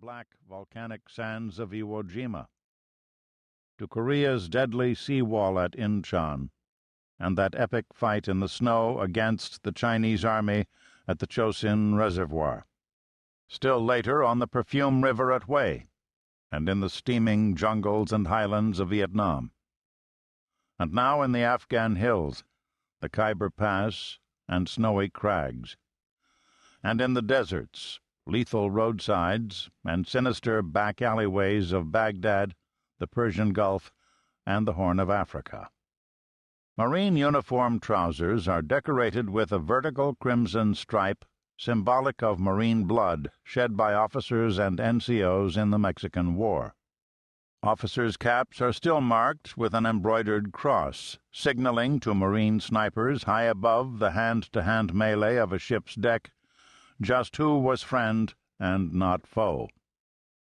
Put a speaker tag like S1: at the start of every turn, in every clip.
S1: black volcanic sands of Iwo Jima, to Korea's deadly seawall at Incheon, and that epic fight in the snow against the Chinese army at the Chosin Reservoir. Still later on the Perfume River at Hue, and in the steaming jungles and highlands of Vietnam. And now in the Afghan hills, the Khyber Pass and snowy crags. And in the deserts, lethal roadsides, and sinister back alleyways of Baghdad, the Persian Gulf, and the Horn of Africa. Marine uniform trousers are decorated with a vertical crimson stripe symbolic of marine blood shed by officers and NCOs in the Mexican War. Officers' caps are still marked with an embroidered cross, signaling to Marine snipers high above the hand-to-hand melee of a ship's deck just who was friend and not foe.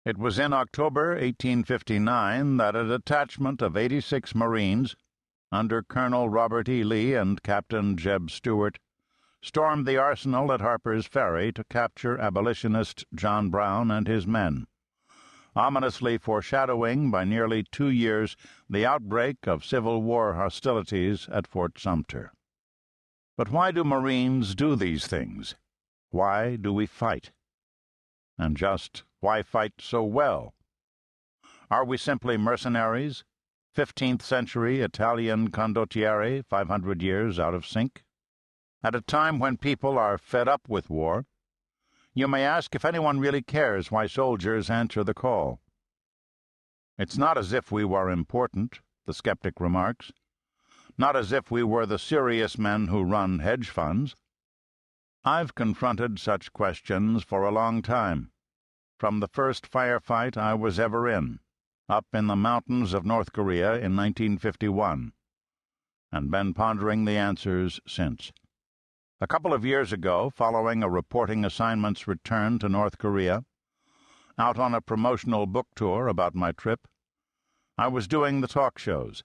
S1: It was in October 1859 that a detachment of 86 Marines, under Colonel Robert E. Lee and Captain Jeb Stuart, stormed the arsenal at Harper's Ferry to capture abolitionist John Brown and his men, ominously foreshadowing by nearly 2 years the outbreak of Civil War hostilities at Fort Sumter. But why do Marines do these things? Why do we fight? And just why fight so well? Are we simply mercenaries, 15th century Italian condottieri 500 years out of sync? At a time when people are fed up with war, you may ask if anyone really cares why soldiers answer the call. It's not as if we were important, the skeptic remarks. Not as if we were the serious men who run hedge funds. I've confronted such questions for a long time, from the first firefight I was ever in, up in the mountains of North Korea in 1951, and been pondering the answers since. A couple of years ago, following a reporting assignment's return to North Korea, out on a promotional book tour about my trip, I was doing the talk shows,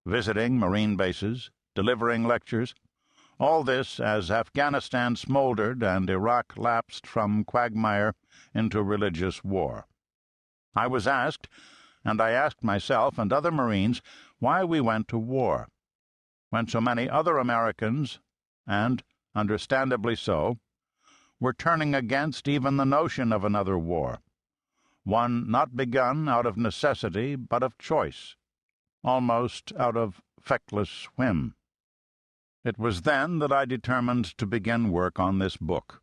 S1: visiting Marine bases, delivering lectures, all this as Afghanistan smoldered and Iraq lapsed from quagmire into religious war. I was asked, and I asked myself and other Marines, why we went to war, when so many other Americans, and understandably so, were turning against even the notion of another war, one not begun out of necessity but of choice, almost out of feckless whim. It was then that I determined to begin work on this book.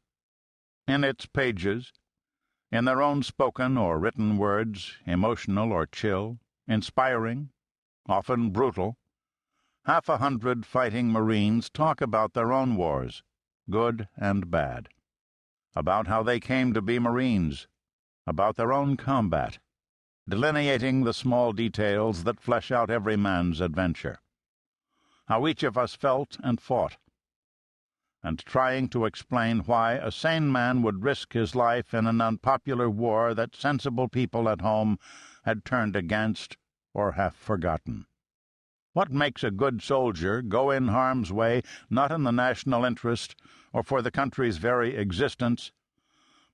S1: In its pages, in their own spoken or written words, emotional or chill, inspiring, often brutal, 100 fighting Marines talk about their own wars, good and bad, about how they came to be Marines, about their own combat, delineating the small details that flesh out every man's adventure, how each of us felt and fought, and trying to explain why a sane man would risk his life in an unpopular war that sensible people at home had turned against or half forgotten. What makes a good soldier go in harm's way not in the national interest or for the country's very existence,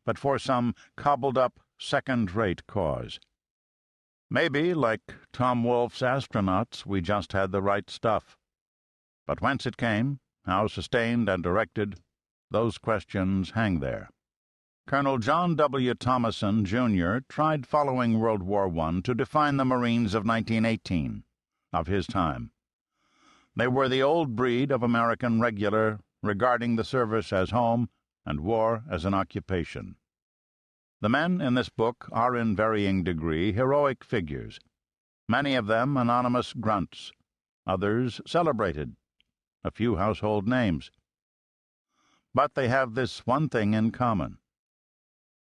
S1: but for some cobbled-up, second-rate cause? Maybe, like Tom Wolfe's astronauts, we just had the right stuff. But whence it came, how sustained and directed, those questions hang there. Colonel John W. Thomason, Jr., tried following World War I to define the Marines of 1918, of his time. They were the old breed of American regular, regarding the service as home and war as an occupation. The men in this book are in varying degree heroic figures, many of them anonymous grunts, others celebrated, a few household names. But they have this one thing in common.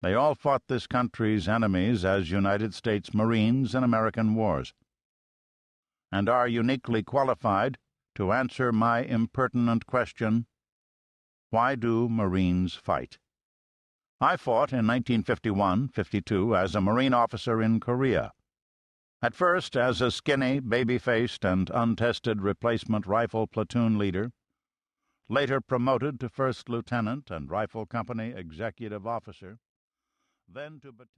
S1: They all fought this country's enemies as United States Marines in American wars, and are uniquely qualified to answer my impertinent question, why do Marines fight? I fought in 1951-52 as a Marine officer in Korea, at first as a skinny, baby-faced, and untested replacement rifle platoon leader, later promoted to first lieutenant and rifle company executive officer, then to battalion.